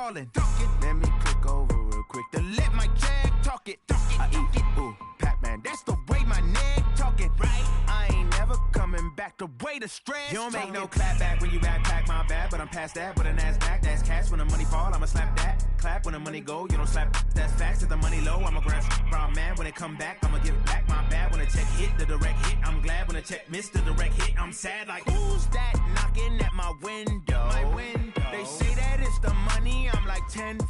ballin'. Let me click over real quick to let my check talk it. I eat, ooh, Pac-Man, that's the way my neck talking. Right? I ain't never coming back the way the stress. You don't make no clap back when you backpack, my bad, but I'm past that with a NASDAQ. That's cash when the money fall, I'ma slap that. Clap when the money go, you don't slap. That's facts. If the money low, I'ma grab brown man. When it come back, I'ma give it back. My bad when the check hit, the direct hit. I'm glad when the check missed the direct hit. I'm sad like, who's that knocking at my window? My window. They say that it's the money, I'm like tenfold.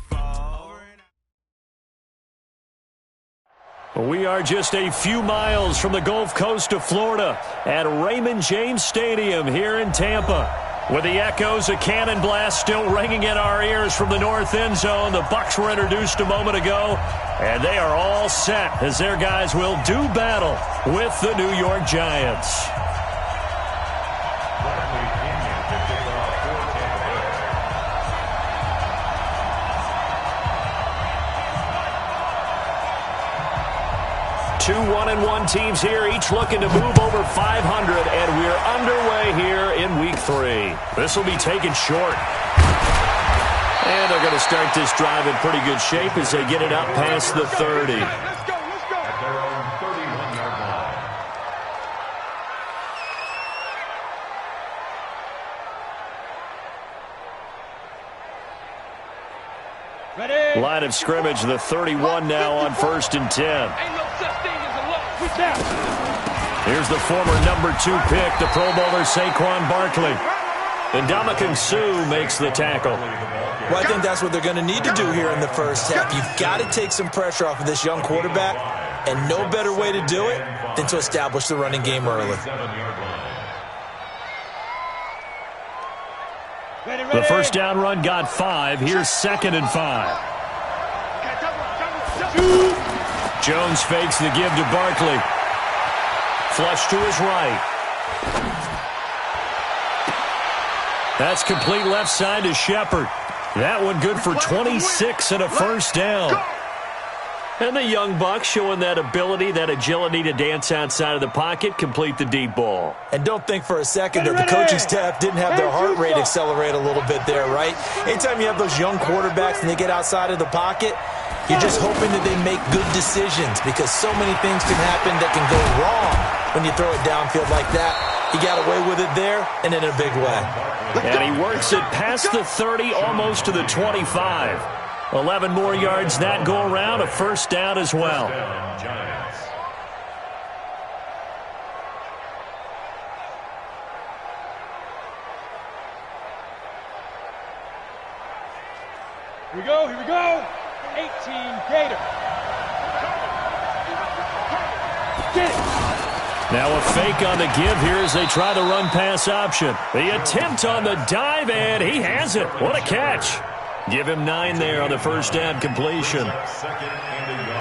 We are just a few miles from the Gulf Coast of Florida at Raymond James Stadium here in Tampa. With the echoes of cannon blast still ringing in our ears from the north end zone. The Bucs were introduced a moment ago, and they are all set as their guys will do battle with the New York Giants. Two 1-1 teams here, each looking to move over 500, and we're underway here in Week 3. This will be taken short. And they're going to start this drive in pretty good shape as they get it up past the 30. Let's go. At their own 31-yard line. Ready? Line of scrimmage, the 31 now on 1st and 10. Here's the former number 2 pick, the Pro Bowler Saquon Barkley. And Ndamukong Suh makes the tackle. Well, I think that's what they're going to need to do here in the first half. You've got to take some pressure off of this young quarterback, and no better way to do it than to establish the running game early. The first down run got 5. Here's 2nd and 5. Jones fakes the give to Barkley. Flush to his right. That's complete left side to Shepard. That one good for 26 and a first down. And the young Bucs showing that ability, that agility to dance outside of the pocket, complete the deep ball. And don't think for a second that the coaching staff didn't have their heart rate accelerate a little bit there, right? Anytime you have those young quarterbacks and they get outside of the pocket, you're just hoping that they make good decisions because so many things can happen that can go wrong when you throw it downfield like that. He got away with it there and in a big way. And he works it past the 30, almost to the 25. 11 more yards that go around, a first down as well. Here we go. 18 Gator. Get it. Now a fake on the give here as they try the run-pass option. The attempt on the dive, and he has it. What a catch. Give him 9 there on the first down completion.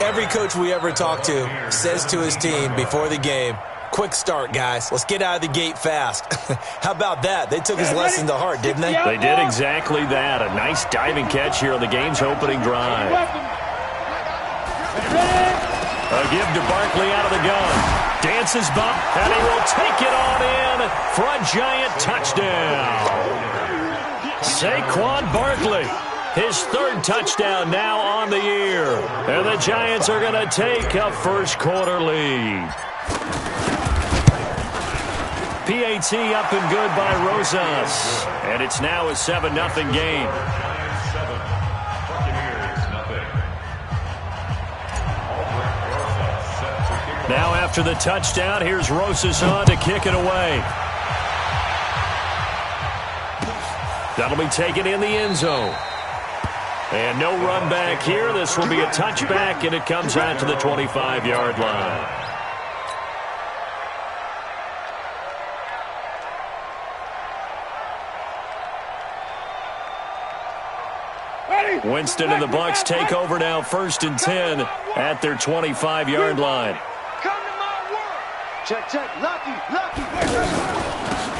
Every coach we ever talk to says to his team before the game, quick start, guys. Let's get out of the gate fast. How about that? They took his lesson to heart, didn't they? They did exactly that. A nice diving catch here on the game's opening drive. A give to Barkley out of the gun. Dances bump, and he will take it on in for a Giant touchdown. Saquon Barkley, his 3rd touchdown now on the year. And the Giants are going to take a first quarter lead. PAT up and good by Rosas. And it's now a 7-0 game. Now after the touchdown, here's Rosas on to kick it away. That'll be taken in the end zone. And no run back here. This will be a touchback, and it comes out to the 25-yard line. Winston and the Bucs take over now, 1st and 10 at their 25-yard line. Come to my world. Check. Lucky.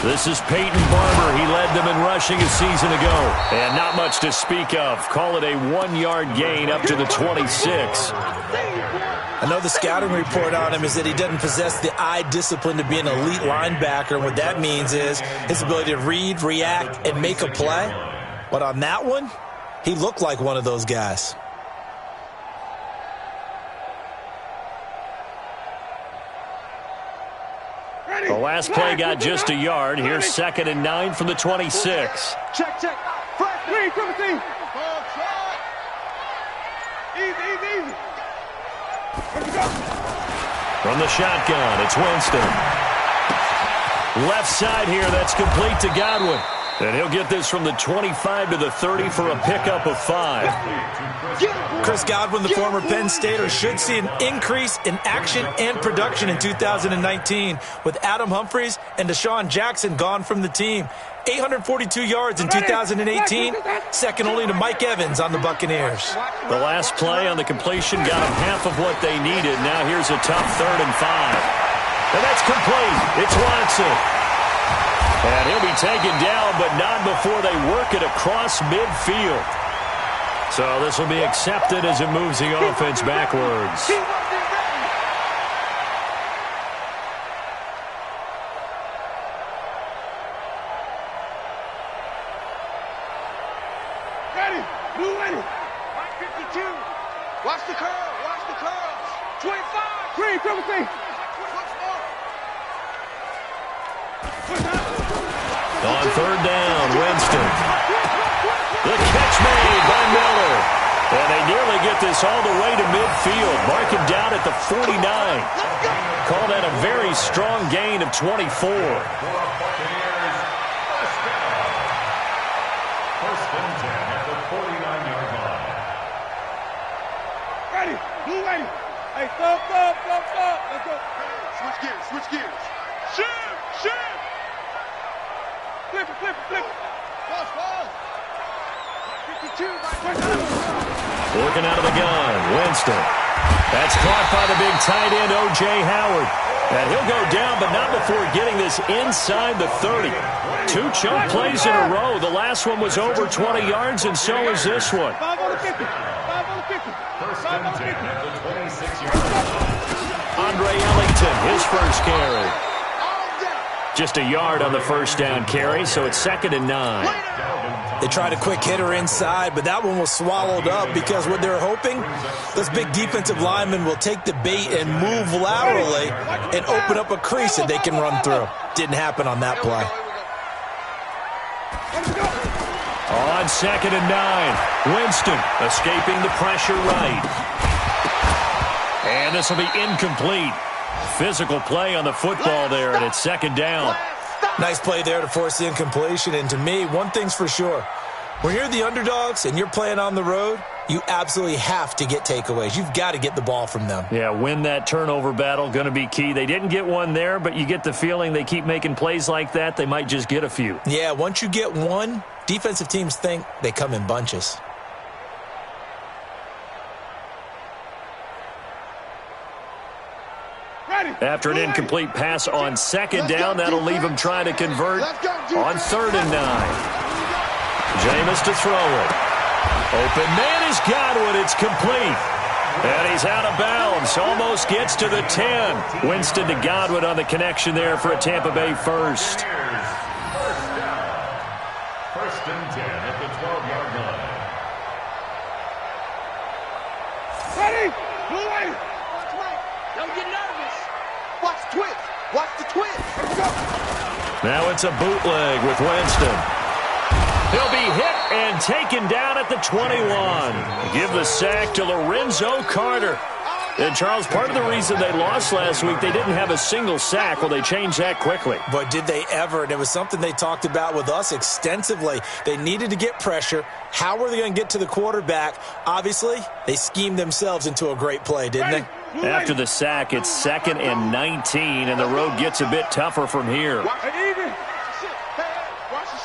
This is Peyton Barber. He led them in rushing a season ago. And not much to speak of. Call it a 1-yard gain up to the 26. I know the scouting report on him is that he doesn't possess the eye discipline to be an elite linebacker. And what that means is his ability to read, react, and make a play. But on that one, He looked like one of those guys. The last play got just a yard. Here's 2nd and 9 from the 26. Check. Flat 3, Timothy. Easy. From the shotgun, it's Winston. Left side here, that's complete to Godwin. And he'll get this from the 25 to the 30 for a pickup of 5. Chris Godwin, the former Penn Stater, should see an increase in action and production in 2019 with Adam Humphries and Deshaun Jackson gone from the team. 842 yards in 2018, second only to Mike Evans on the Buccaneers. The last play on the completion got them half of what they needed. Now here's a tough 3rd and 5. And that's complete. It's Watson. And he'll be taken down, but not before they work it across midfield. So this will be accepted as it moves the offense backwards. Ready. Blue ready. 52. Watch the curl. 25. Green, Timothy. On 3rd down, Winston. The catch made by Miller. And they nearly get this all the way to midfield. Mark him down at the 49. Call that a very strong gain of 24. First and 10 at the 49-yard line. Ready. Blue ready. Hey, stop. Let's go. Switch gears. Shift. Flip it. Pause. 52. Working out of the gun, Winston. That's caught by the big tight end, O.J. Howard. And he'll go down, but not before getting this inside the 30. 2 chunk plays in a row. The last one was over 20 yards, and so is this one. 5 on the 50. First and 10 at the 26-yard line. Andre Ellington, his first carry. Just a yard on the first down carry, so it's 2nd and 9. They tried a quick hitter inside, but that one was swallowed up because what they're hoping, those big defensive linemen will take the bait and move laterally and open up a crease that they can run through. Didn't happen on that play. On 2nd and 9, Winston escaping the pressure right. And this will be incomplete. Physical play on the football there, and it's 2nd down. Nice play there to force the incompletion. And to me, one thing's for sure. When you're the underdogs and you're playing on the road, you absolutely have to get takeaways. You've got to get the ball from them. Yeah, win that turnover battle, going to be key. They didn't get one there, but you get the feeling they keep making plays like that, they might just get a few. Yeah, once you get one, defensive teams think they come in bunches. After an incomplete pass on 2nd down, that'll leave him trying to convert on 3rd and 9. Jameis to throw it. Open man is Godwin. It's complete. And he's out of bounds. Almost gets to the 10. Winston to Godwin on the connection there for a Tampa Bay first. First and 10 at the 12-yard line. Ready. Blue ready. Watch right. Don't get nervous. Watch the twitch. Watch the twitch. Let's go. Now it's a bootleg with Winston. He'll be hit and taken down at the 21. Give the sack to Lorenzo Carter. And, Charles, part of the reason they lost last week, they didn't have a single sack. Well, they changed that quickly. But did they ever? And it was something they talked about with us extensively. They needed to get pressure. How were they going to get to the quarterback? Obviously, they schemed themselves into a great play, didn't they? After the sack, it's 2nd and 19, and the road gets a bit tougher from here. Watch the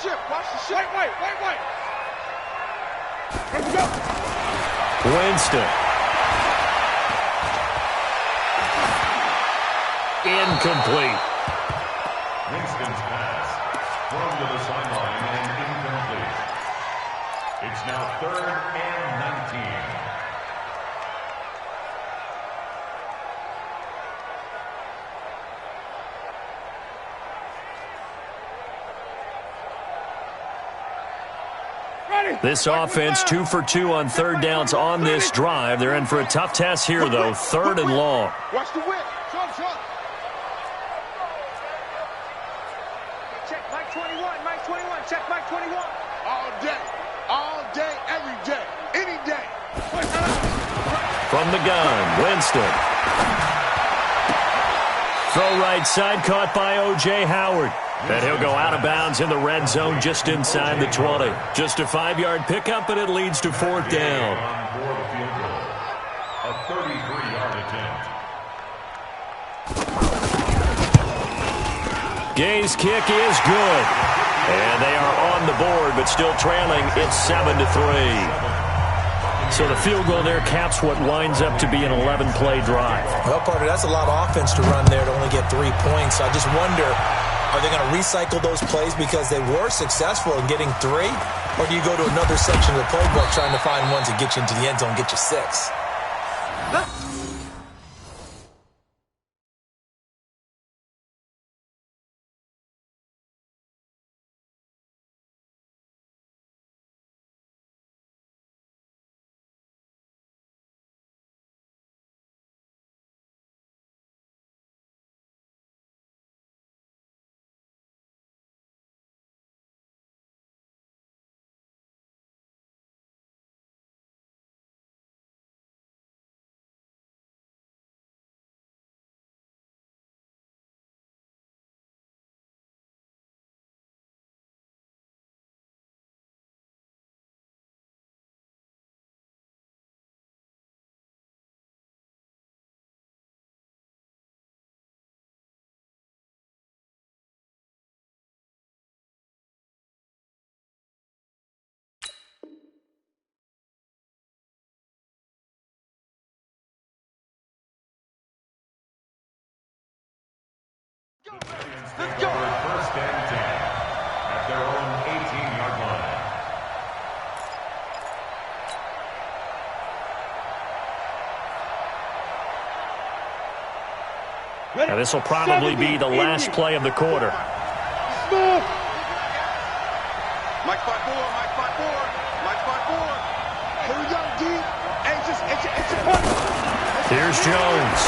ship. Wait. Let's go. Winston. Incomplete. Winston's pass thrown to the sideline and incomplete. It's now 3rd and 19. Ready. This offense 2 for 2 on third downs on this drive. They're in for a tough test here, though. Third and long. Watch the whip. Short. Check Mike 21. Mike 21. Check Mike 21. All day, every day, any day. From the gun, Winston. Throw right side, caught by O.J. Howard. And he'll go out of bounds in the red zone just inside the 20. Just a 5-yard pickup, and it leads to fourth down. For the field goal. A 33-yard attempt. Gay's kick is good. And they are on the board, but still trailing. It's 7-3. So the field goal there caps what winds up to be an 11-play drive. Well, partner, that's a lot of offense to run there to only get 3 points. So I just wonder, are they going to recycle those plays because they were successful in getting 3? Or do you go to another section of the playbook trying to find ones that get you into the end zone and get you 6? Let's go. First and 10 at their own 18-yard line. Now this will probably be the last play of the quarter. Move. Mike 5-4. Mike 5-4. Here we go, D. It's a point. Here's Jones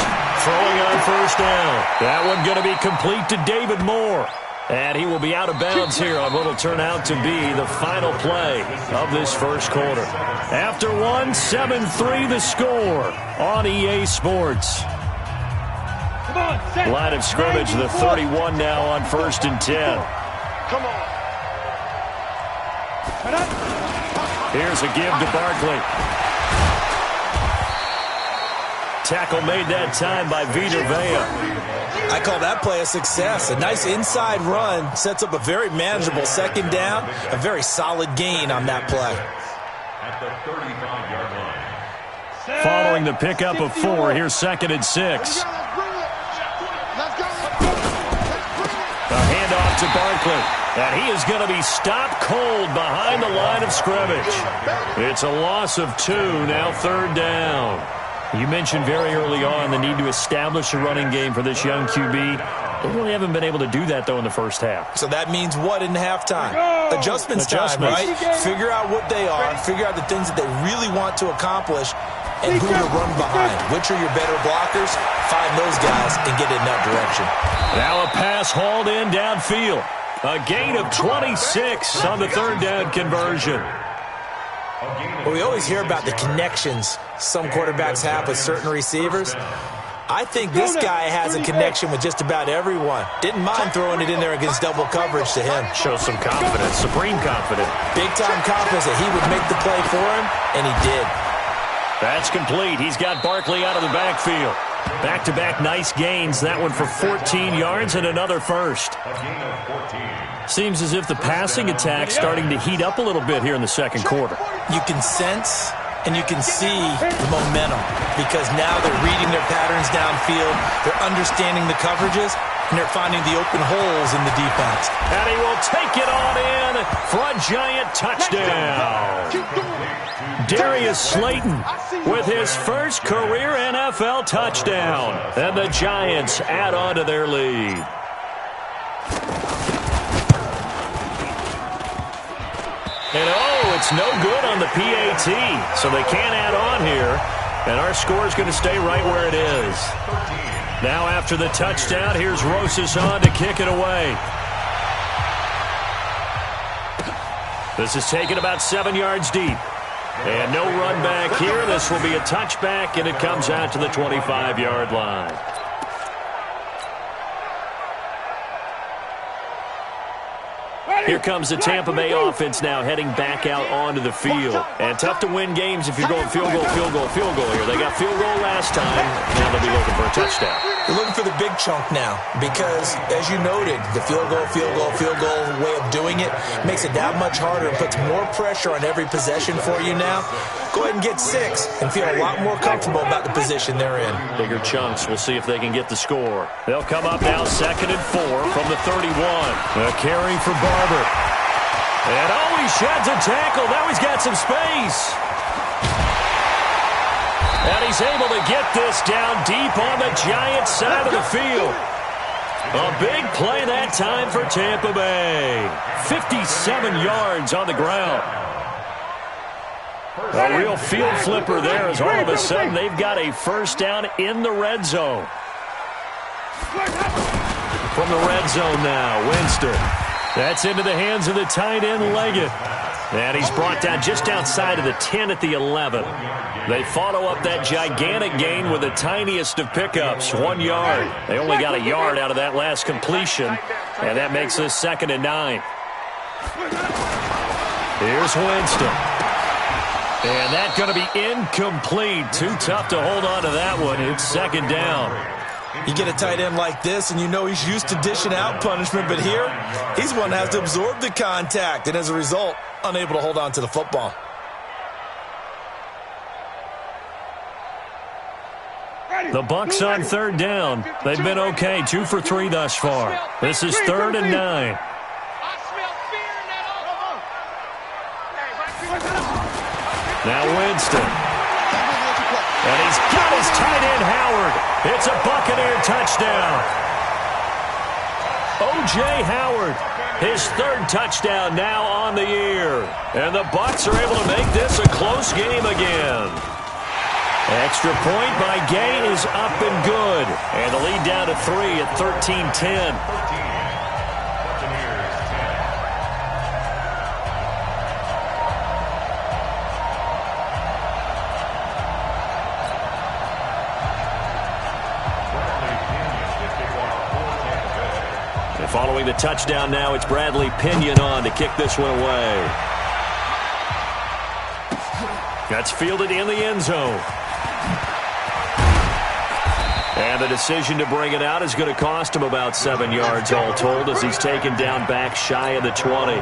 throwing on first down. That one going to be complete to David Moore. And he will be out of bounds here on what will turn out to be the final play of this first quarter. After 7-3 the score on EA Sports. Line of scrimmage, the 31 now on first and 10. Come on. Here's a give to Barkley. Tackle made that time by Vita Vea. I call that play a success. A nice inside run sets up a very manageable second down. A very solid gain on that play. At the 35-yard line. Following the pickup of 4, here's second and 6. A handoff to Barkley. And he is going to be stopped cold behind the line of scrimmage. It's a loss of 2, now third down. You mentioned very early on the need to establish a running game for this young QB. They really haven't been able to do that, though, in the first half. So that means what in halftime? Adjustments time, right? Figure out what they are, figure out the things that they really want to accomplish, and who to run behind. Which are your better blockers? Find those guys and get in that direction. Now a pass hauled in downfield. A gain of 26 on the third down conversion. Well, we always hear about the connections some quarterbacks have with certain receivers. I think this guy has a connection with just about everyone. Didn't mind throwing it in there against double coverage to him. Shows some confidence, supreme confidence. Big-time confidence that he would make the play for him, and he did. That's complete. He's got Barkley out of the backfield. Back-to-back nice gains. That one for 14 yards and another first. A gain of 14. Seems as if the passing attack's starting to heat up a little bit here in the second quarter. You can sense and you can see the momentum because now they're reading their patterns downfield, they're understanding the coverages, and they're finding the open holes in the defense. And he will take it on in for a giant touchdown. Darius Slayton with his first career NFL touchdown. And the Giants add on to their lead. And it's no good on the PAT, so they can't add on here, and our score is going to stay right where it is. Now after the touchdown, here's Rosas on to kick it away. This is taken about 7 yards deep. And no run back here. This will be a touchback, and it comes out to the 25-yard line. Here comes the Tampa Bay offense now heading back out onto the field. And tough to win games if you're going field goal, field goal, field goal here. They got field goal last time. Now they'll be looking for a touchdown. They're looking for the big chunk now because, as you noted, the field goal way of doing it makes it that much harder and puts more pressure on every possession for you now. Go ahead and get 6 and feel a lot more comfortable about the position they're in. Bigger chunks. We'll see if they can get the score. They'll come up now 2nd and 4 from the 31. A carry for Barber. And he sheds a tackle. Now he's got some space. And he's able to get this down deep on the Giants side of the field. A big play that time for Tampa Bay. 57 yards on the ground. A real field flipper there as all of a sudden they've got a first down in the red zone. From the red zone now, Winston. That's into the hands of the tight end, Leggett. And he's brought down just outside of the 10 at the 11. They follow up that gigantic gain with the tiniest of pickups, 1 yard. They only got a yard out of that last completion, and that makes this 2nd and 9. Here's Winston. And that's going to be incomplete. Too tough to hold on to that one. It's 2nd down. You get a tight end like this, and you know he's used to dishing out punishment, but here, he's one that has to absorb the contact, and as a result, unable to hold on to the football. The Bucs on 3rd down. They've been okay, 2 for 3 thus far. This is 3rd and 9. Now Winston. And he's got his tight end, Howard. It's a Buccaneer touchdown. O.J. Howard, his 3rd touchdown now on the year. And the Bucs are able to make this a close game again. Extra point by Gay is up and good. And the lead down to 3 at 13-10. Following the touchdown now, it's Bradley Pinion on to kick this one away. That's fielded in the end zone. And the decision to bring it out is going to cost him about 7 yards all told as he's taken down back shy of the 20.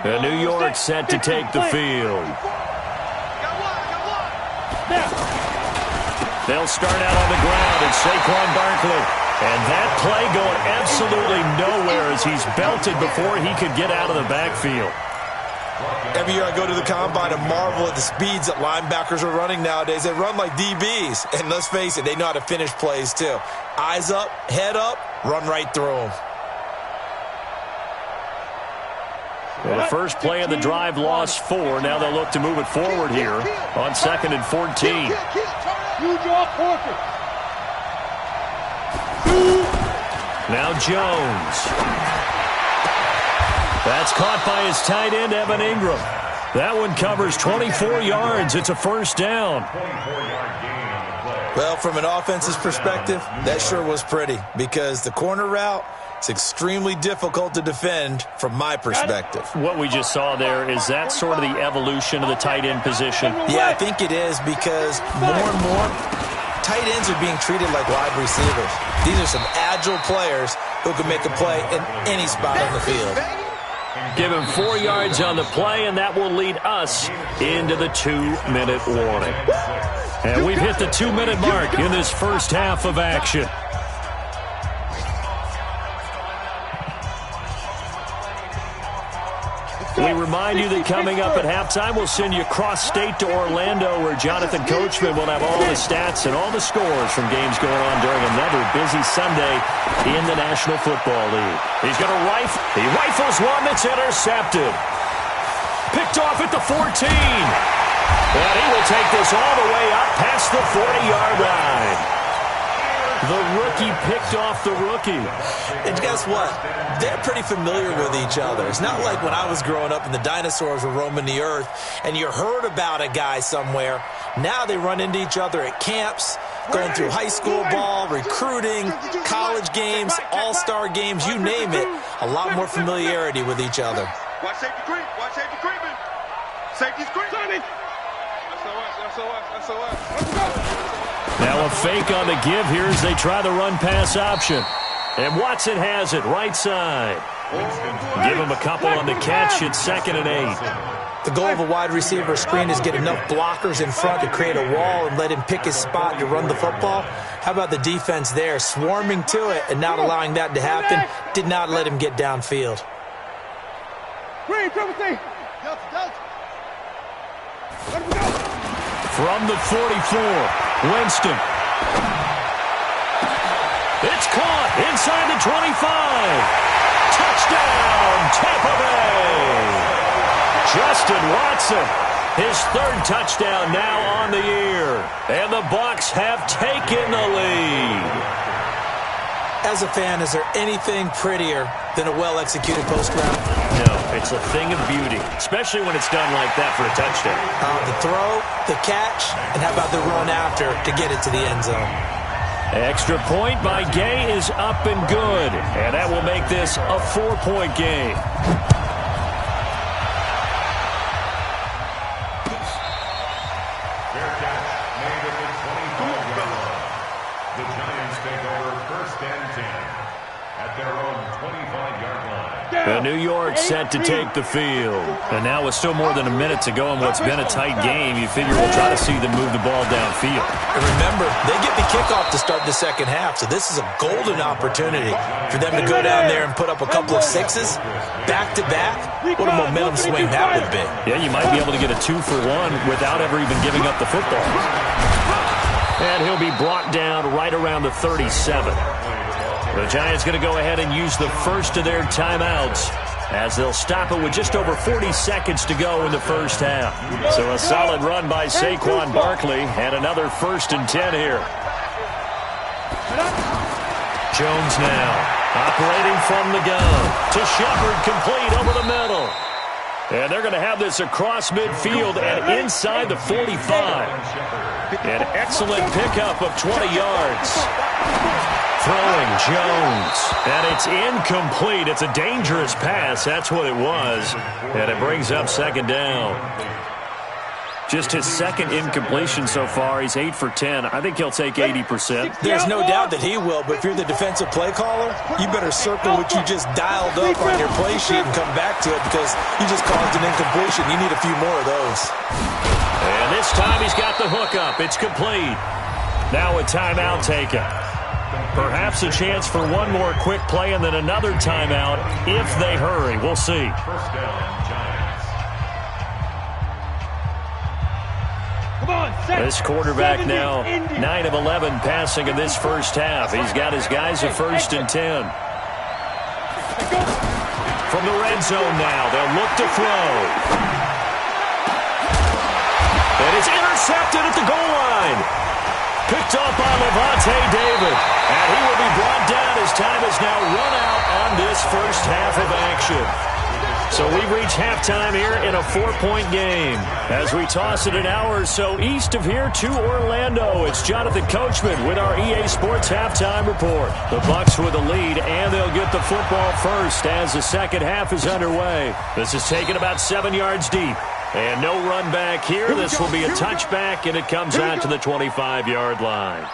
And New York set to take the field. They'll start out on the ground, and Saquon Barkley. And that play going absolutely nowhere as he's belted before he could get out of the backfield. Every year I go to the combine and marvel at the speeds that linebackers are running nowadays. They run like DBs. And let's face it, they know how to finish plays too. Eyes up, head up, run right through them. Well, the first play of the drive lost 4. Now they'll look to move it forward here on 2nd and 14. Now Jones. That's caught by his tight end, Evan Ingram. That one covers 24 yards. It's a first down. Well, from an offense's perspective, that sure was pretty because the corner route, it's extremely difficult to defend from my perspective. What we just saw there, is that sort of the evolution of the tight end position? Yeah, I think it is because more and more tight ends are being treated like wide receivers. These are some agile players who can make a play in any spot on the field. Give him 4 yards on the play, and that will lead us into the 2-minute warning. And we've hit the 2-minute mark in this first half of action. We we remind you that coming up at halftime, we'll send you cross-state to Orlando, where Jonathan Coachman will have all the stats and all the scores from games going on during another busy Sunday in the National Football League. He's going to rifle. He rifles one that's intercepted. Picked off at the 14. And he will take this all the way up past the 40-yard line. The rookie picked off the rookie. And guess what? They're pretty familiar with each other. It's not like when I was growing up and the dinosaurs were roaming the earth and you heard about a guy somewhere. Now they run into each other at camps, going through high school ball, recruiting, college games, all-star games, you name it. A lot more familiarity with each other. Watch safety creep. Watch safety creeping. Safety's creeping. Now a fake on the give here as they try the run-pass option. And Watson has it right side. Give him a couple on the catch. It's 2nd and 8. The goal of a wide receiver screen is get enough blockers in front to create a wall and let him pick his spot to run the football. How about the defense there, swarming to it and not allowing that to happen? Did not let him get downfield. From the 44, Winston. It's caught inside the 25. Touchdown, Tampa Bay. Justin Watson, his 3rd touchdown now on the year. And the Bucs have taken the lead. As a fan, is there anything prettier than a well-executed post route? No, it's a thing of beauty, especially when it's done like that for a touchdown. The throw, the catch, and how about the run after to get it to the end zone? Extra point by Gay is up and good, and that will make this a 4-point game. Fair catch made at the 25-yard line. The Giants take over 1st and 10 at their own 25-yard line. And New York set to take the field. And now with still more than a minute to go in what's been a tight game, you figure we'll try to see them move the ball downfield. And remember, they get the kickoff to start the second half, so this is a golden opportunity for them to go down there and put up a couple of sixes back-to-back. What a momentum swing that would be. Yeah, you might be able to get a 2-for-1 without ever even giving up the football. And he'll be brought down right around the 37. The Giants going to go ahead and use the first of their timeouts as they'll stop it with just over 40 seconds to go in the first half. So a solid run by Saquon Barkley and another 1st and 10 here. Jones now operating from the gun to Shepard, complete over the middle. And they're going to have this across midfield and inside the 45. An excellent pickup of 20 yards. Throwing Jones, and it's incomplete. It's a dangerous pass. That's what it was. And it brings up 2nd down. Just his 2nd incompletion so far. He's 8 for 10. I think he'll take 80%. There's no doubt that he will, but if you're the defensive play caller, you better circle what you just dialed up on your play sheet and come back to it because you just caused an incompletion. You need a few more of those. And this time he's got the hookup. It's complete. Now a timeout taken. Perhaps a chance for one more quick play and then another timeout if they hurry. We'll see. 1st down, Giants. This quarterback now 9 of 11 passing in this first half. He's got his guys at 1st and 10. From the red zone now, they'll look to throw. And it's intercepted at the goal line. Picked off by Levante David. And he will be brought down as time has now run out on this first half of action. So we reach halftime here in a 4-point game. As we toss it an hour or so east of here to Orlando, it's Jonathan Coachman with our EA Sports Halftime Report. The Bucs with the lead, and they'll get the football first as the second half is underway. This is taken about 7 yards deep. And no run back here. This will be a touchback, and it comes out to the 25-yard line.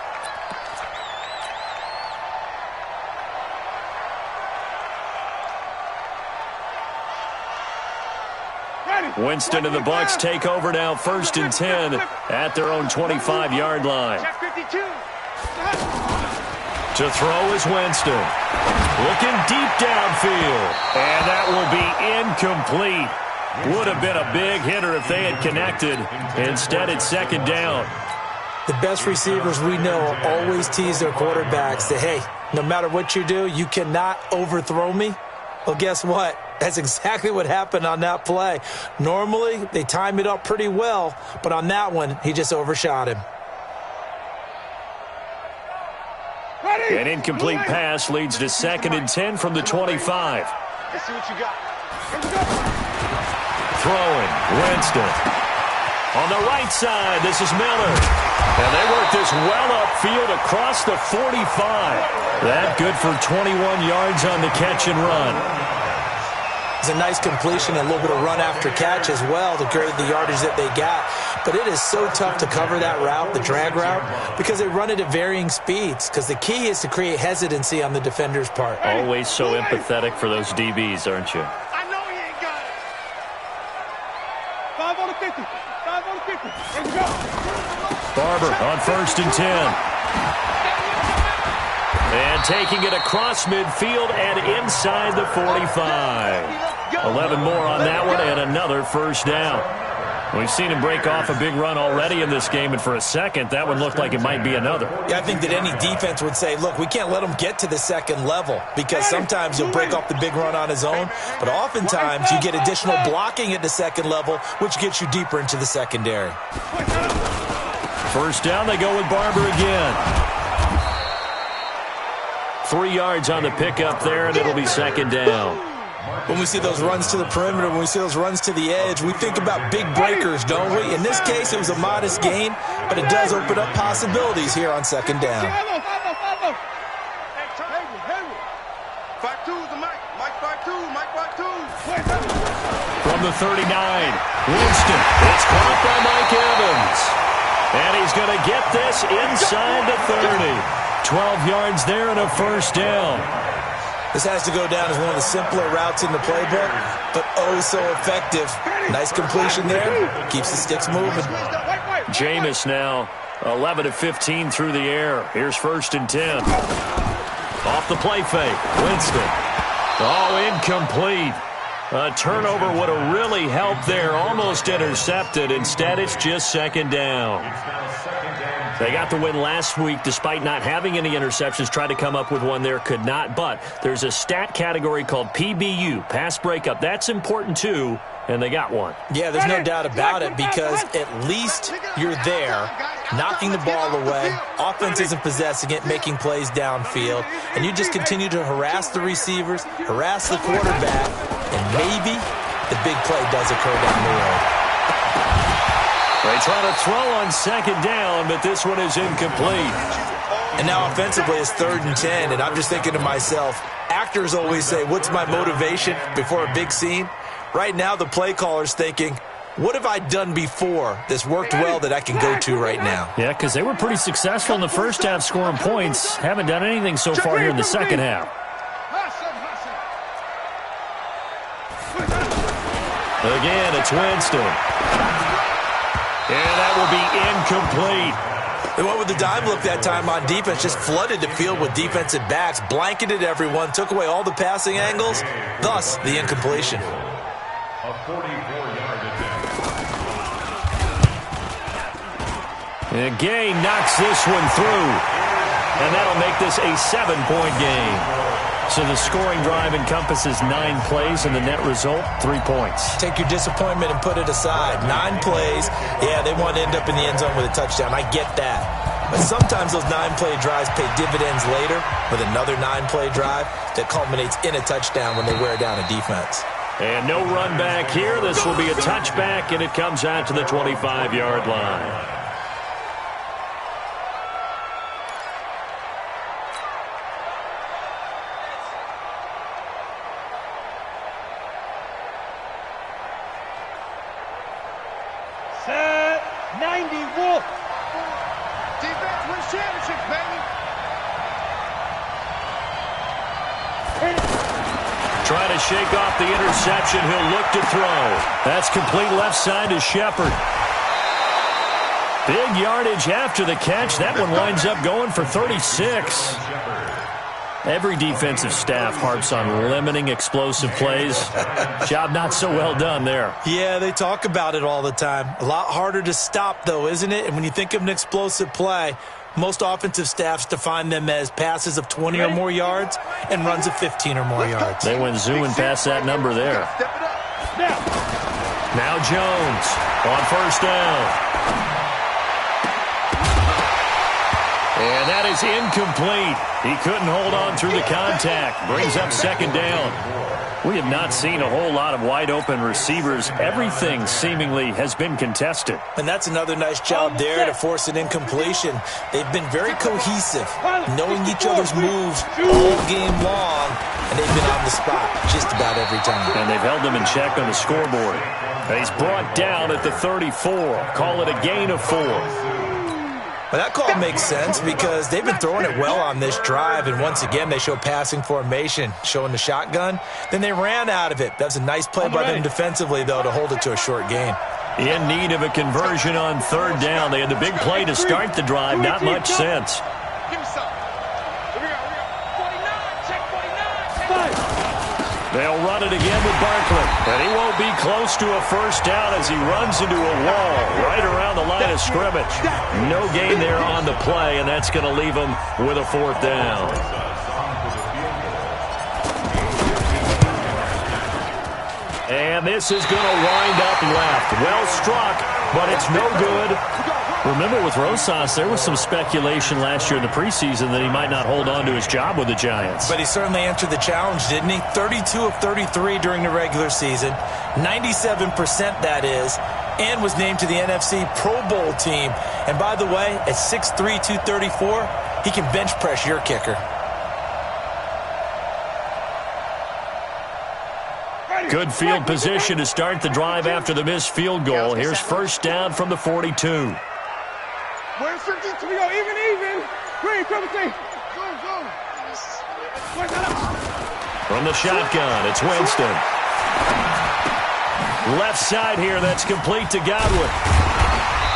Winston and the Bucs take over now 1st and 10 at their own 25-yard line. To throw is Winston. Looking deep downfield. And that will be incomplete. Would have been a big hitter if they had connected. Instead, it's second down. The best receivers we know always tease their quarterbacks that, hey, no matter what you do, you cannot overthrow me. Well, guess what? That's exactly what happened on that play. Normally, they time it up pretty well, but on that one, he just overshot him. An incomplete pass leads to 2nd and 10 from the 25. Let's see what you got. Throwing, Winston. On the right side, this is Miller. And they work this well upfield across the 45. That good for 21 yards on the catch and run. It's a nice completion and a little bit of run after catch as well to create the yardage that they got. But it is so tough to cover that route, the drag route, because they run it at varying speeds. Because the key is to create hesitancy on the defender's part. Always so empathetic for those DBs, aren't you? I know he ain't got it. 5 on the 50. 5 on the 50. Let's go. Barber on 1st and 10. And taking it across midfield and inside the 45. 11 more on that one and another first down. We've seen him break off a big run already in this game, and for a second, that one looked like it might be another. Yeah, I think that any defense would say, look, we can't let him get to the second level because sometimes he'll break off the big run on his own, but oftentimes you get additional blocking at the second level, which gets you deeper into the secondary. First down, they go with Barber again. 3 yards on the pickup there, and it'll be second down. When we see those runs to the perimeter, when we see those runs to the edge, we think about big breakers, don't we? In this case, it was a modest gain, but it does open up possibilities here on second down. 5-2 is the Mike. Mike 5-2. Mike 5-2. From the 39, Winston. It's caught by Mike Evans. And he's going to get this inside the 30. 12 yards there and a first down. This has to go down as one of the simpler routes in the playbook, but oh so effective. Nice completion there. Keeps the sticks moving. Jameis now 11 of 15 through the air. Here's 1st and 10. Off the play fake. Winston. Oh, incomplete. A turnover would have really helped there. Almost intercepted. Instead, it's just second down. They got the win last week despite not having any interceptions. Tried to come up with one there, could not. But there's a stat category called PBU, pass breakup. That's important too, and they got one. Yeah, there's no doubt about it because at least you're there, knocking the ball away. Offense isn't possessing it, making plays downfield. And you just continue to harass the receivers, harass the quarterback, and maybe the big play does occur down the road. They try to throw on second down, but this one is incomplete. And now offensively it's 3rd and 10, and I'm just thinking to myself, actors always say, what's my motivation before a big scene? Right now the play caller's thinking, what have I done before that's worked well that I can go to right now? Yeah, because they were pretty successful in the first half scoring points. Haven't done anything so far here in the second half. Again, it's Winston. And that will be incomplete. They went with the dime look that time on defense, just flooded the field with defensive backs, blanketed everyone, took away all the passing angles, thus the incompletion. A 44-yard attempt. And Gay knocks this one through. And that'll make this a 7-point game. So the scoring drive encompasses 9 plays, and the net result, 3 points. Take your disappointment and put it aside. 9 plays, yeah, they want to end up in the end zone with a touchdown. I get that. But sometimes those 9-play drives pay dividends later with another 9-play drive that culminates in a touchdown when they wear down a defense. And no run back here. This will be a touchback, and it comes out to the 25-yard line. Set 90 Wolf. Defense wins championships, baby. Trying to shake off the interception. He'll look to throw. That's complete left side to Shepard. Big yardage after the catch. That one winds up going for 36. Every defensive staff harps on limiting explosive plays. Job not so well done there. Yeah, they talk about it all the time. A lot harder to stop, though, isn't it? And when you think of an explosive play, most offensive staffs define them as passes of 20 or more yards and runs of 15 or more yards. They went zooming past that number there. Now Jones on first down. And that is incomplete. He couldn't hold on through the contact. Brings up second down. We have not seen a whole lot of wide-open receivers. Everything seemingly has been contested. And that's another nice job there to force an incompletion. They've been very cohesive, knowing each other's moves all game long, and they've been on the spot just about every time. And they've held them in check on the scoreboard. And he's brought down at the 34. Call it a gain of 4. Well, that call makes sense because they've been throwing it well on this drive, and once again they show passing formation, showing the shotgun. Then they ran out of it. That's a nice play by them defensively, though, to hold it to a short gain. In need of a conversion on third down. They had the big play to start the drive. Not much sense. Give me some. Here we go. 49. Check 49. They'll run it again with Barkley. And he won't be close to a first down as he runs into a wall right around the line of scrimmage. No gain there on the play, and that's going to leave him with a fourth down. And this is going to wind up left. Well struck, but it's no good. Remember, with Rosas, there was some speculation last year in the preseason that he might not hold on to his job with the Giants. But he certainly answered the challenge, didn't he? 32 of 33 during the regular season, 97% that is, and was named to the NFC Pro Bowl team. And by the way, at 6'3", 234, he can bench press your kicker. Good field position to start the drive after the missed field goal. Here's first down from the 42. Where's 52? We go even. Green, triple T. Go. From the shotgun, it's Winston. Left side here, that's complete to Godwin.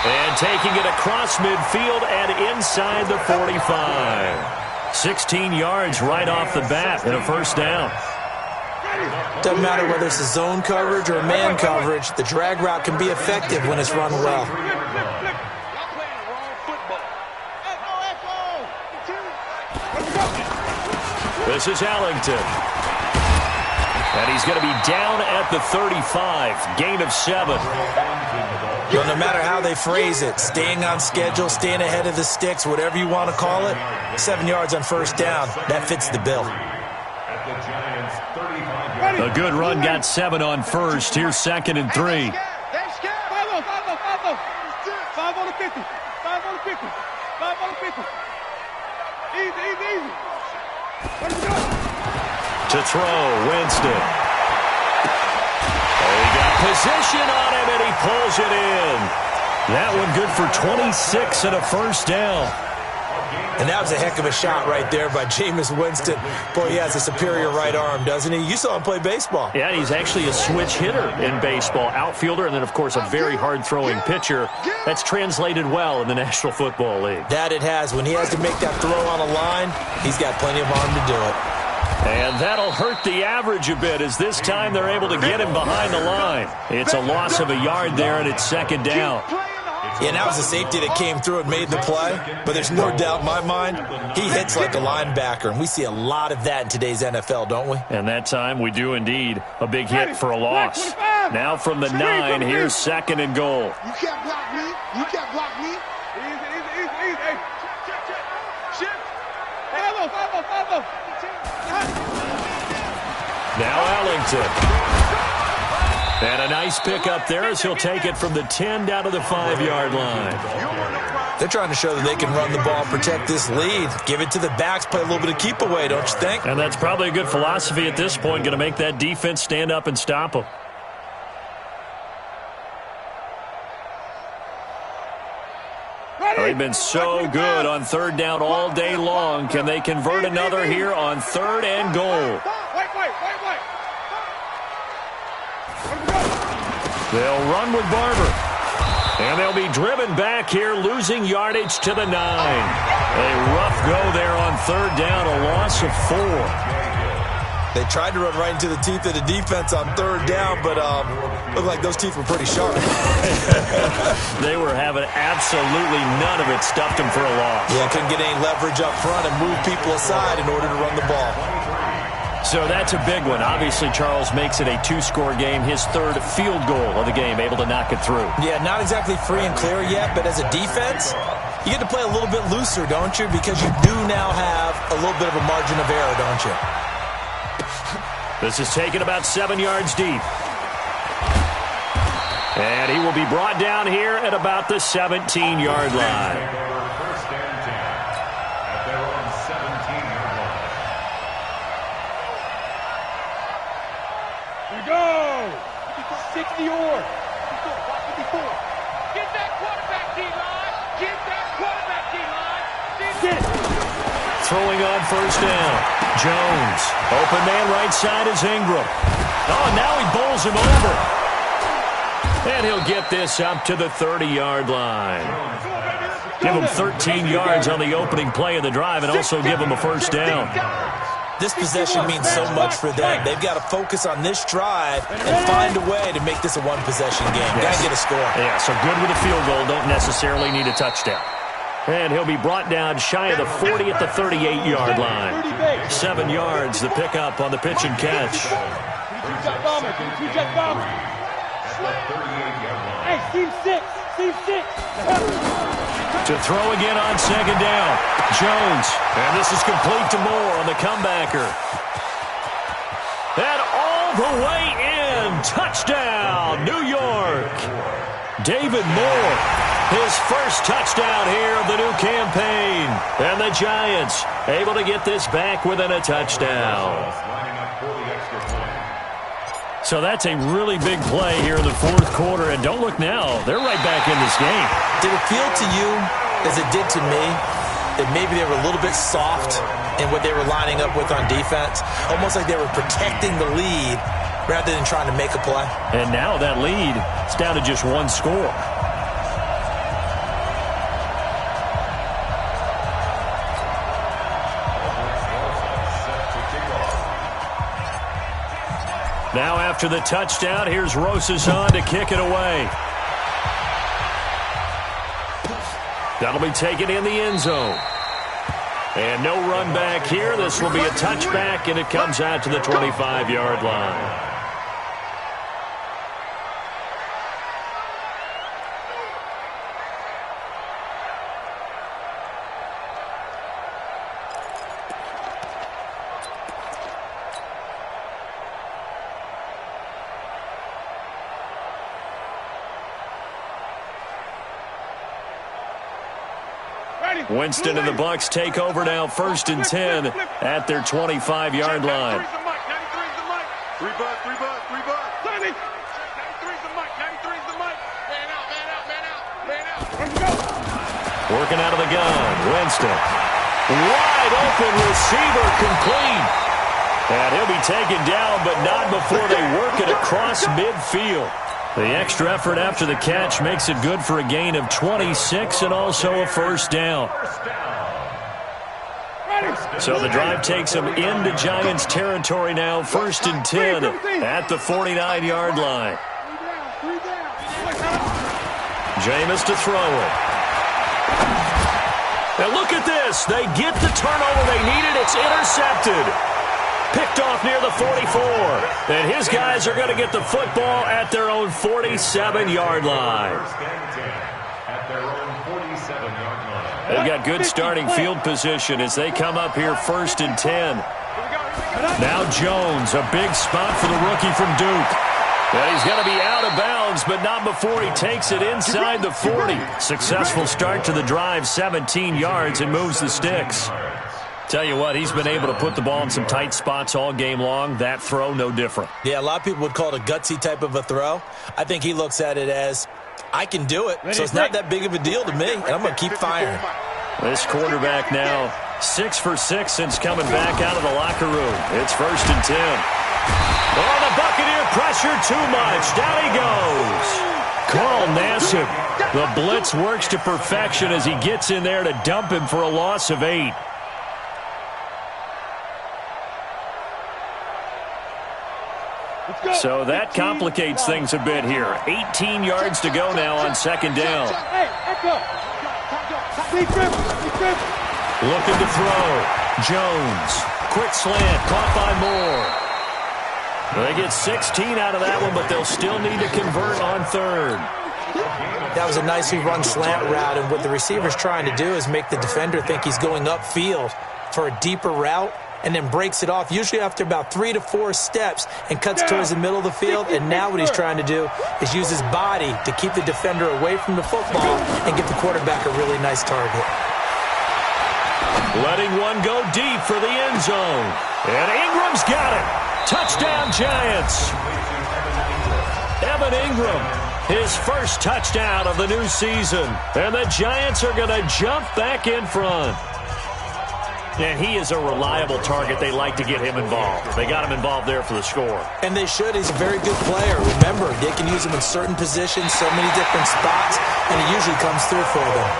And taking it across midfield and inside the 45. 16 yards right off the bat and a first down. Doesn't matter whether it's a zone coverage or a man coverage, the drag route can be effective when it's run well. This is Ellington. And he's going to be down at the 35. Gain of 7. Well, no matter how they phrase it, staying on schedule, staying ahead of the sticks, whatever you want to call it, 7 yards on first down, that fits the bill. A good run got 7 on first. Here's second and 3. 5 on the 50. 5 on the 50. 5 on the 50. Easy. To throw, Winston. Oh, he got position on him, and he pulls it in. That one good for 26 and a first down. And that was a heck of a shot right there by Jameis Winston. Boy, he has a superior right arm, doesn't he? You saw him play baseball. Yeah, he's actually a switch hitter in baseball. Outfielder, and then, of course, a very hard-throwing pitcher. That's translated well in the National Football League. That it has. When he has to make that throw on a line, he's got plenty of arm to do it. And that'll hurt the average a bit as this time they're able to get him behind the line. It's a loss of a yard there, and it's second down. Yeah, and that was a safety that came through and made the play. But there's no doubt in my mind, he hits like a linebacker. And we see a lot of that in today's NFL, don't we? And that time we do indeed a big hit for a loss. Now from the 9, here's second and goal. You can't block me. Easy. Hey, check. Shift. 5-0. Now Ellington. And a nice pick up there as he'll take it from the 10 down to the 5-yard line. They're trying to show that they can run the ball, protect this lead. Give it to the backs, play a little bit of keep away, don't you think? And that's probably a good philosophy at this point, going to make that defense stand up and stop them. They've been so good on third down all day long. Can they convert another here on third and goal? They'll run with Barber. And they'll be driven back here, losing yardage to the 9. A rough go there on third down, a loss of 4. They tried to run right into the teeth of the defense on third down, but looked like those teeth were pretty sharp. They were having absolutely none of it, stuffed them for a loss. Yeah, couldn't get any leverage up front and move people aside in order to run the ball. So that's a big one. Obviously, Charles makes it a 2-score game. His third field goal of the game, able to knock it through. Yeah, not exactly free and clear yet, but as a defense, you get to play a little bit looser, don't you? Because you do now have a little bit of a margin of error, don't you? This is taken about 7 yards deep. And he will be brought down here at about the 17-yard line. First and 10 at their own 17-yard line. We go. 60 or. 54. Get that quarterback D-line. Get that quarterback D-line. Get. Throwing on first down. Jones. Open man right side is Ingram. Oh, and now he bowls him over. And he'll get this up to the 30-yard line. Give him 13 yards on the opening play of the drive and also give him a first down. This possession means so much for them. They've got to focus on this drive and find a way to make this a one-possession game. Got to get a score. Yeah, so good with a field goal. Don't necessarily need a touchdown. And he'll be brought down shy of the 40 at the 38-yard line. 7 yards, the pickup on the pitch and catch. Hey, team 6. Team 6. To throw again on second down. Jones. And this is complete to Moore on the comebacker. And all the way in. Touchdown, New York. David Moore. His first touchdown here of the new campaign. And the Giants able to get this back within a touchdown. So that's a really big play here in the fourth quarter. And don't look now. They're right back in this game. Did it feel to you, as it did to me, that maybe they were a little bit soft in what they were lining up with on defense? Almost like they were protecting the lead rather than trying to make a play. And now that lead is down to just one score. Now after the touchdown, here's Rosas on to kick it away. That'll be taken in the end zone. And no run back here. This will be a touchback, and it comes out to the 25-yard line. Winston and the Bucs take over now, 1st and 10 at their 25-yard line. 3 bud. 93's the mic. 93's the mic. Man out. Working out of the gun. Winston. Wide open receiver complete. And he'll be taken down, but not before they work it across midfield. The extra effort after the catch makes it good for a gain of 26 and also a first down. So the drive takes them into Giants territory now, 1st and 10 at the 49-yard line. Jameis to throw it. And look at this. They get the turnover they needed. It's intercepted. Picked off near the 44. And his guys are going to get the football at their own 47-yard line. They've got good starting field position as they come up here 1st and 10. Now Jones, a big spot for the rookie from Duke. And he's going to be out of bounds, but not before he takes it inside the 40. Successful start to the drive, 17 yards, and moves the sticks. Tell you what, he's been able to put the ball in some tight spots all game long. That throw, no different. Yeah, a lot of people would call it a gutsy type of a throw. I think he looks at it as, I can do it, so it's not that big of a deal to me, and I'm going to keep firing. This quarterback now 6 for 6 since coming back out of the locker room. It's 1st and 10. Oh, the Buccaneer pressure too much. Down he goes. Carl Nassib. The blitz works to perfection as he gets in there to dump him for a loss of 8. So that complicates things a bit here. 18 yards to go now on second down. Looking to throw. Jones. Quick slant. Caught by Moore. They get 16 out of that one, but they'll still need to convert on third. That was a nicely run slant route, and what the receiver's trying to do is make the defender think he's going upfield for a deeper route, and then breaks it off, usually after about 3 to 4 steps, and cuts towards the middle of the field. And now what he's trying to do is use his body to keep the defender away from the football and give the quarterback a really nice target. Letting one go deep for the end zone. And Ingram's got it. Touchdown, Giants. Evan Ingram, his first touchdown of the new season. And the Giants are going to jump back in front. And he is a reliable target. They like to get him involved. They got him involved there for the score. And they should. He's a very good player. Remember, they can use him in certain positions, so many different spots, and he usually comes through for them.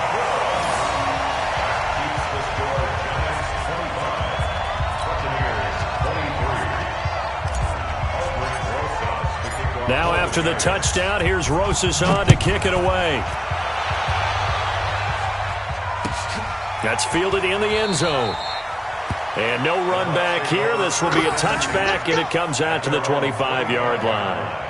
Now after the touchdown, here's Rosas on to kick it away. That's fielded in the end zone. And no run back here. This will be a touchback, and it comes out to the 25-yard line.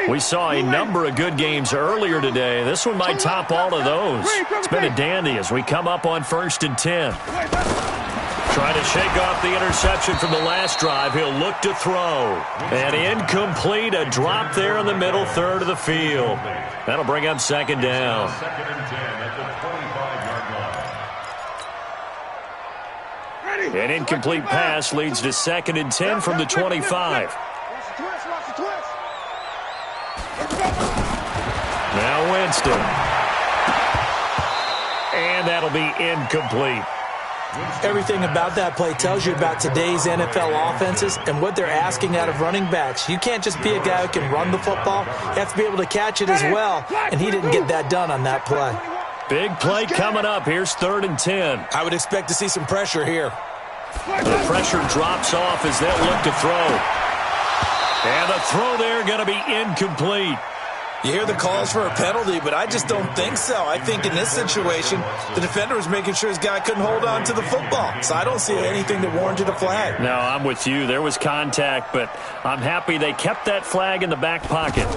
We saw a number of good games earlier today. This one might top all of those. It's been a dandy as we come up on 1st and 10. Trying to shake off the interception from the last drive. He'll look to throw. And incomplete. A drop there in the middle third of the field. That'll bring up second down. Second and 10 at the 25-yard line. An incomplete pass leads to 2nd and 10 from the 25. Now Winston. And that'll be incomplete. Everything about that play tells you about today's NFL offenses and what they're asking out of running backs. You can't just be a guy who can run the football. You have to be able to catch it as well, and he didn't get that done on that play. Big play coming up. Here's 3rd and 10. I would expect to see some pressure here. The pressure drops off as they'll look to throw. And the throw there going to be incomplete. You hear the calls for a penalty, but I just don't think so. I think in this situation, the defender was making sure his guy couldn't hold on to the football. So I don't see anything that warranted a flag. No, I'm with you. There was contact, but I'm happy they kept that flag in the back pocket.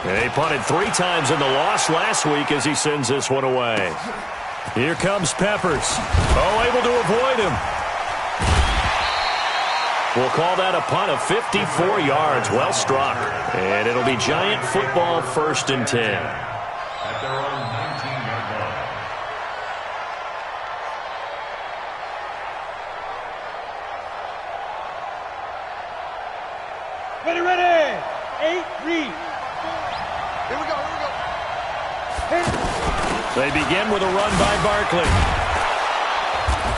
They punted 3 times in the loss last week as he sends this one away. Here comes Peppers. Oh, able to avoid him. We'll call that a punt of 54 yards. Well struck. And it'll be Giant football 1st and 10. At their own 19-yard line. Ready. 8, read. Here we go. They begin with a run by Barkley.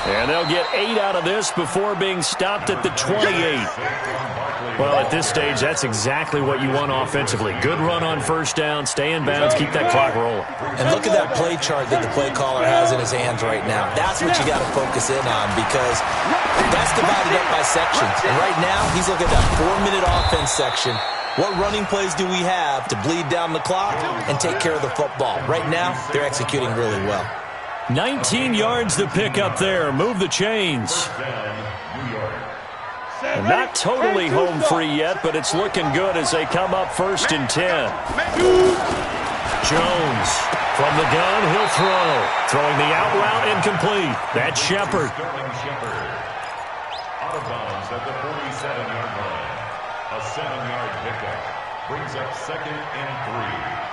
And they'll get 8 out of this before being stopped at the 28. Well, at this stage, that's exactly what you want offensively. Good run on 1st down, stay in bounds, keep that clock rolling. And look at that play chart that the play caller has in his hands right now. That's what you got to focus in on because that's divided up by sections. And right now, he's looking at that 4-minute offense section. What running plays do we have to bleed down the clock and take care of the football? Right now, they're executing really well. 19 yards to pick up there. Move the chains. And not totally home free yet, but it's looking good as they come up 1st and 10. Jones from the gun, he'll throw. Throwing the out route incomplete. That's Shepard. Out of bounds at the 47-yard line. A 7-yard pickup brings up 2nd and 3.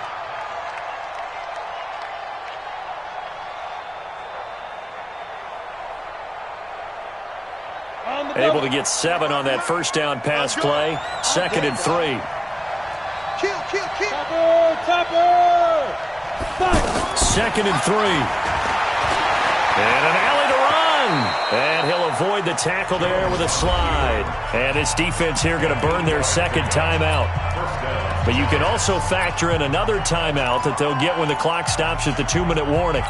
Able to get 7 on that 1st down pass play. 2nd and 3. Kill. Topper. 2nd and 3. And an alley to run. And he'll avoid the tackle there with a slide. And his defense here going to burn their second timeout. But you can also factor in another timeout that they'll get when the clock stops at the 2-minute warning.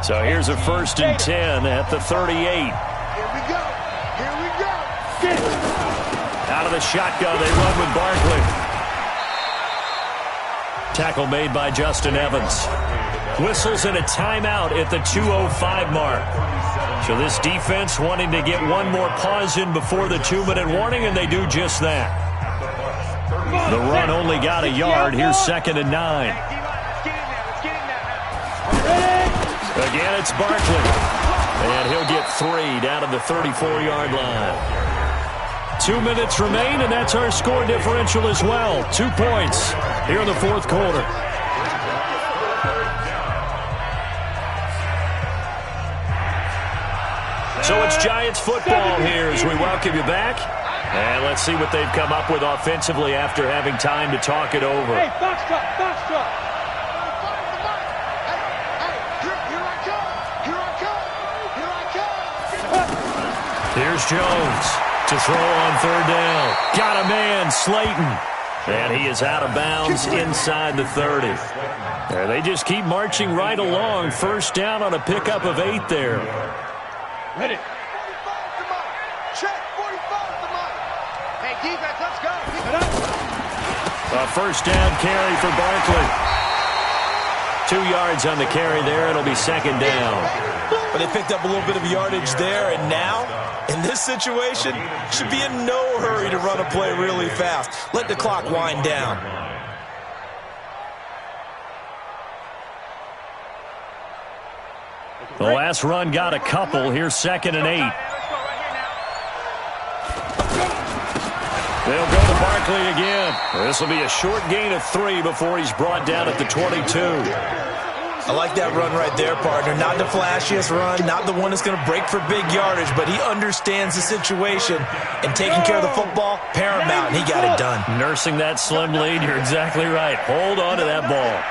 So here's a 1st and 10 at the 38. Here we go. Here we go. Out of the shotgun, they run with Barkley. Tackle made by Justin Evans. Whistles and a timeout at the 2:05 mark. So this defense wanting to get one more pause in before the 2-minute warning, and they do just that. The run only got a yard. Here's 2nd and 9. Again, it's Barkley. And he'll get 3 down to the 34-yard line. 2 minutes remain, and that's our score differential as well. 2 points here in the 4th quarter. So it's Giants football here as we welcome you back. And let's see what they've come up with offensively after having time to talk it over. Hey, box truck, box truck. Here's Jones to throw on 3rd down. Got a man, Slayton. And he is out of bounds inside the 30. And they just keep marching right along. 1st down on a pickup of 8 there. Ready. Check, 45 the mark. Hey, defense, let's go. A 1st down carry for Barkley. 2 yards on the carry there. It'll be 2nd down. But they picked up a little bit of yardage there, and now, in this situation, should be in no hurry to run a play really fast. Let the clock wind down. The last run got a couple. Here's 2nd and 8. They'll go to Barkley again. This will be a short gain of 3 before he's brought down at the 22. I like that run right there, partner. Not the flashiest run, not the one that's going to break for big yardage, but he understands the situation, and taking care of the football, paramount, and he got it done. Nursing that slim lead, you're exactly right. Hold on to that ball.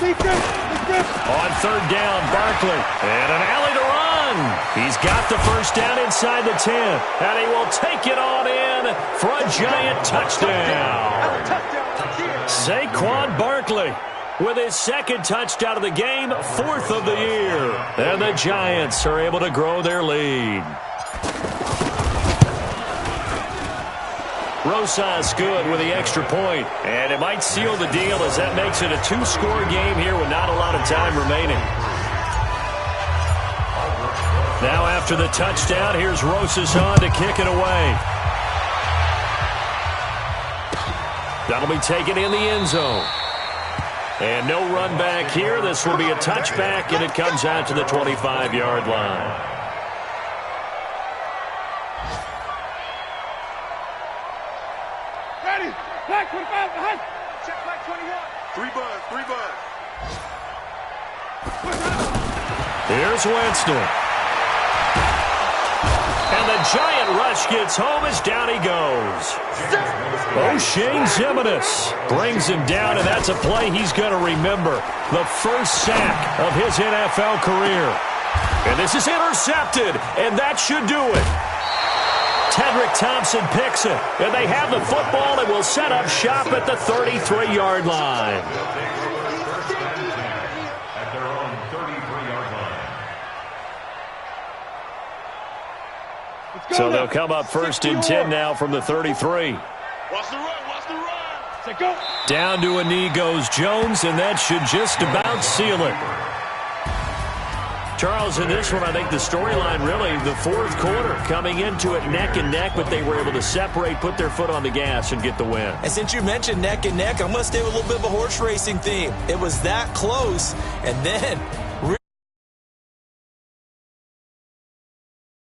On 3rd down, Barkley. And an alley to run. He's got the 1st down inside the 10. And he will take it on in for a Giant touchdown. Saquon Barkley with his 2nd touchdown of the game, 4th of the year. And the Giants are able to grow their lead. Rosas good with the extra point. And it might seal the deal as that makes it a 2-score game here with not a lot of time remaining. Now after the touchdown, here's Rosas on to kick it away. That'll be taken in the end zone. And no run back here. This will be a touchback, and it comes out to the 25-yard line. Ready. Black 25 behind. Check black 21. 3 buzz. Here's Winston. And the Giant rush gets home as down he goes. O'Shane Ximines brings him down, and that's a play he's going to remember. The first sack of his NFL career. And this is intercepted, and that should do it. Tedrick Thompson picks it, and they have the football and will set up shop at the 33-yard line. At their own 33-yard line. So they'll come up 1st and 10 now from the 33. Watch the run, watch the run. Say go. Down to a knee goes Jones, and that should just about seal it. Charles, in this one, I think the storyline really, the 4th quarter, coming into it neck and neck, but they were able to separate, put their foot on the gas, and get the win. And since you mentioned neck and neck, I'm going to stay with a little bit of a horse racing theme. It was that close, and then